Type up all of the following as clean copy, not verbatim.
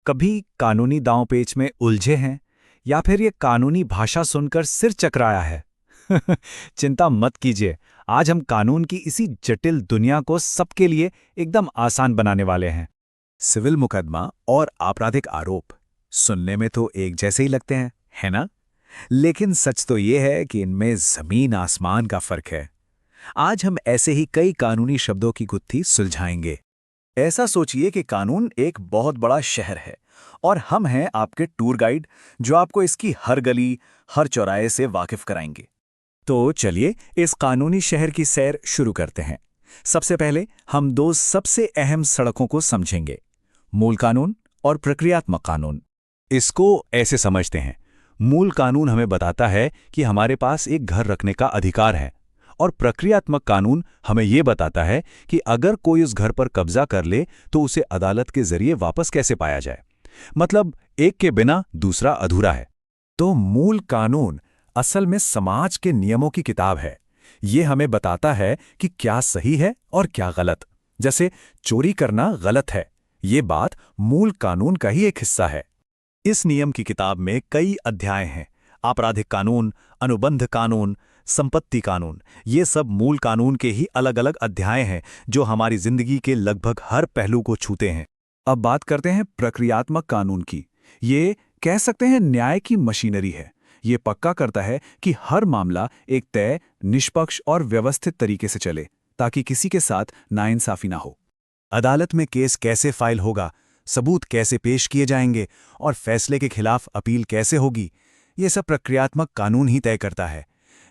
कभी कानूनी दांव-पेच में उलझे हैं या फिर ये कानूनी भाषा सुनकर सिर चकराया है? चिंता मत कीजिए, आज हम कानून की इसी जटिल दुनिया को सबके लिए एकदम आसान बनाने वाले हैं। सिविल मुकदमा और आपराधिक आरोप सुनने में तो एक जैसे ही लगते हैं, है ना? लेकिन सच तो ये है कि इनमें जमीन आसमान का फर्क है। आज हम ऐसे ही कई कानूनी शब्दों की गुत्थी सुलझाएंगे। ऐसा सोचिए कि कानून एक बहुत बड़ा शहर है और हम हैं आपके टूर गाइड जो आपको इसकी हर गली, हर चौराहे से वाकिफ कराएंगे। तो चलिए इस कानूनी शहर की सैर शुरू करते हैं। सबसे पहले हम दो सबसे अहम सड़कों को समझेंगे, मूल कानून और प्रक्रियात्मक कानून। इसको ऐसे समझते हैं, मूल कानून हमें बताता है कि हमारे पास एक घर रखने का अधिकार है और प्रक्रियात्मक कानून हमें ये बताता है कि अगर कोई उस घर पर कब्जा कर ले तो उसे अदालत के जरिए वापस कैसे पाया जाए। मतलब एक के बिना दूसरा अधूरा है। तो मूल कानून असल में समाज के नियमों की किताब है। ये हमें बताता है कि क्या सही है और क्या गलत। जैसे चोरी करना गलत है, ये बात मूल कानून का ही एक हिस्सा है। इस नियम की किताब में कई अध्याय हैं। आपराधिक कानून, अनुबंध कानून, संपत्ति कानून, ये सब मूल कानून के ही अलग अलग अध्याय हैं जो हमारी जिंदगी के लगभग हर पहलू को छूते हैं। अब बात करते हैं प्रक्रियात्मक कानून की। ये कह सकते हैं न्याय की मशीनरी है। ये पक्का करता है कि हर मामला एक तय, निष्पक्ष और व्यवस्थित तरीके से चले ताकि किसी के साथ नाइंसाफी ना हो। अदालत में केस कैसे फाइल होगा, सबूत कैसे पेश किए जाएंगे और फैसले के खिलाफ अपील कैसे होगी, ये सब प्रक्रियात्मक कानून ही तय करता है।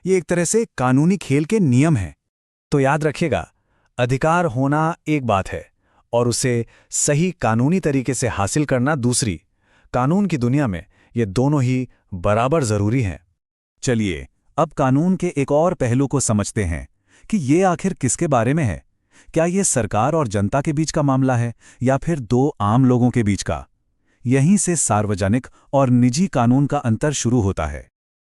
ये एक तरह से कानूनी खेल के नियम हैं। तो याद रखिएगा, अधिकार होना एक बात है और उसे सही कानूनी तरीके से हासिल करना दूसरी। कानून की दुनिया में ये दोनों ही बराबर जरूरी हैं। चलिए अब कानून के एक और पहलू को समझते हैं कि ये आखिर किसके बारे में है। क्या ये सरकार और जनता के बीच का मामला है या फिर दो आम लोगों के बीच का? यहीं से सार्वजनिक और निजी कानून का अंतर शुरू होता है।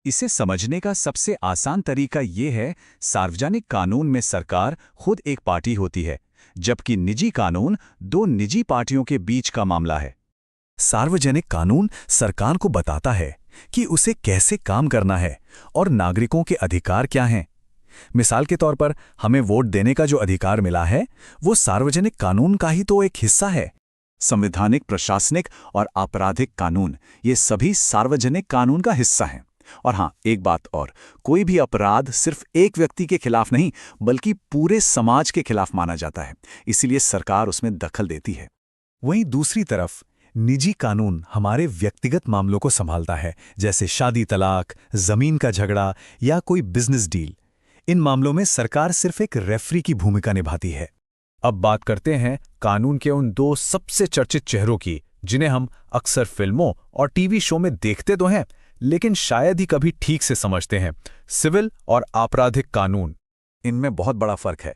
इसे समझने का सबसे आसान तरीका ये है, सार्वजनिक कानून में सरकार खुद एक पार्टी होती है, जबकि निजी कानून दो निजी पार्टियों के बीच का मामला है। सार्वजनिक कानून सरकार को बताता है कि उसे कैसे काम करना है और नागरिकों के अधिकार क्या हैं। मिसाल के तौर पर हमें वोट देने का जो अधिकार मिला है, वो सार्वजनिक कानून का ही तो एक हिस्सा है। संवैधानिक, प्रशासनिक और आपराधिक कानून, ये सभी सार्वजनिक कानून का हिस्सा हैं। और हाँ, एक बात और, कोई भी अपराध सिर्फ एक व्यक्ति के खिलाफ नहीं बल्कि पूरे समाज के खिलाफ माना जाता है, इसीलिए सरकार उसमें दखल देती है। वहीं दूसरी तरफ निजी कानून हमारे व्यक्तिगत मामलों को संभालता है, जैसे शादी, तलाक, जमीन का झगड़ा या कोई बिजनेस डील। इन मामलों में सरकार सिर्फ एक रेफरी की भूमिका निभाती है। अब बात करते हैं कानून के उन दो सबसे चर्चित चेहरों की, जिन्हें हम अक्सर फिल्मों और टीवी शो में देखते तो हैं लेकिन शायद ही कभी ठीक से समझते हैं, सिविल और आपराधिक कानून। इनमें बहुत बड़ा फर्क है।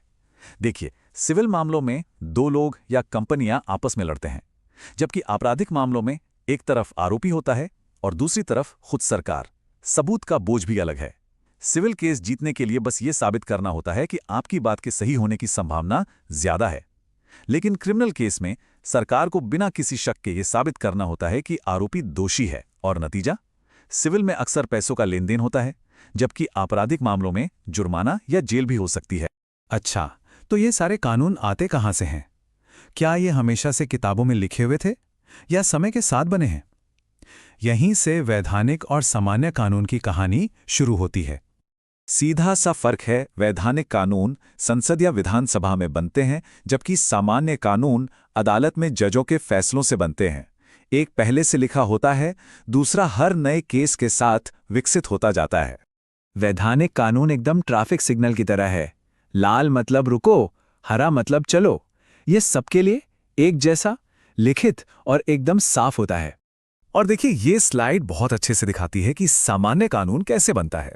देखिए, सिविल मामलों में दो लोग या कंपनियां आपस में लड़ते हैं, जबकि आपराधिक मामलों में एक तरफ आरोपी होता है और दूसरी तरफ खुद सरकार। सबूत का बोझ भी अलग है। सिविल केस जीतने के लिए बस ये साबित करना होता है कि आपकी बात के सही होने की संभावना ज्यादा है, लेकिन क्रिमिनल केस में सरकार को बिना किसी शक के ये साबित करना होता है कि आरोपी दोषी है। और नतीजा, सिविल में अक्सर पैसों का लेन देन होता है, जबकि आपराधिक मामलों में जुर्माना या जेल भी हो सकती है। अच्छा, तो ये सारे कानून आते कहाँ से हैं? क्या ये हमेशा से किताबों में लिखे हुए थे या समय के साथ बने हैं? यहीं से वैधानिक और सामान्य कानून की कहानी शुरू होती है। सीधा सा फर्क है, वैधानिक कानून संसद या विधानसभा में बनते हैं, जबकि सामान्य कानून अदालत में जजों के फैसलों से बनते हैं। एक पहले से लिखा होता है, दूसरा हर नए केस के साथ विकसित होता जाता है। वैधानिक कानून एकदम ट्रैफिक सिग्नल की तरह है। लाल मतलब रुको, हरा मतलब चलो। ये सबके लिए एक जैसा, लिखित और एकदम साफ होता है। और देखिए, ये स्लाइड बहुत अच्छे से दिखाती है कि सामान्य कानून कैसे बनता है।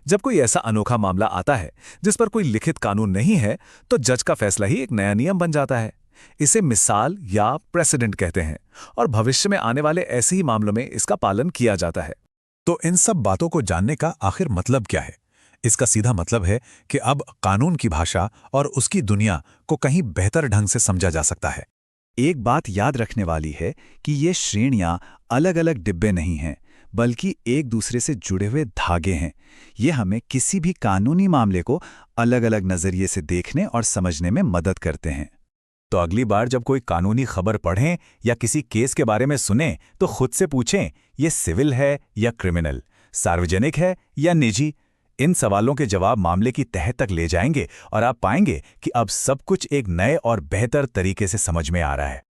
जब कोई ऐसा अनोखा मामला आता है जिस पर कोई लिखित कानून नहीं है, तो जज का फैसला ही एक नया नियम बन जाता है। इसे मिसाल या प्रेसिडेंट कहते हैं और भविष्य में आने वाले ऐसे ही मामलों में इसका पालन किया जाता है। तो इन सब बातों को जानने का आखिर मतलब क्या है? इसका सीधा मतलब है कि अब कानून की भाषा और उसकी दुनिया को कहीं बेहतर ढंग से समझा जा सकता है। एक बात याद रखने वाली है कि ये श्रेणियां अलग-अलग डिब्बे नहीं हैं, बल्कि एक दूसरे से जुड़े हुए धागे हैं। ये हमें किसी भी कानूनी मामले को अलग-अलग नजरिए से देखने और समझने में मदद करते हैं। तो अगली बार जब कोई कानूनी खबर पढ़ें या किसी केस के बारे में सुनें तो खुद से पूछें, ये सिविल है या क्रिमिनल, सार्वजनिक है या निजी। इन सवालों के जवाब मामले की तह तक ले जाएंगे और आप पाएंगे कि अब सब कुछ एक नए और बेहतर तरीके से समझ में आ रहा है।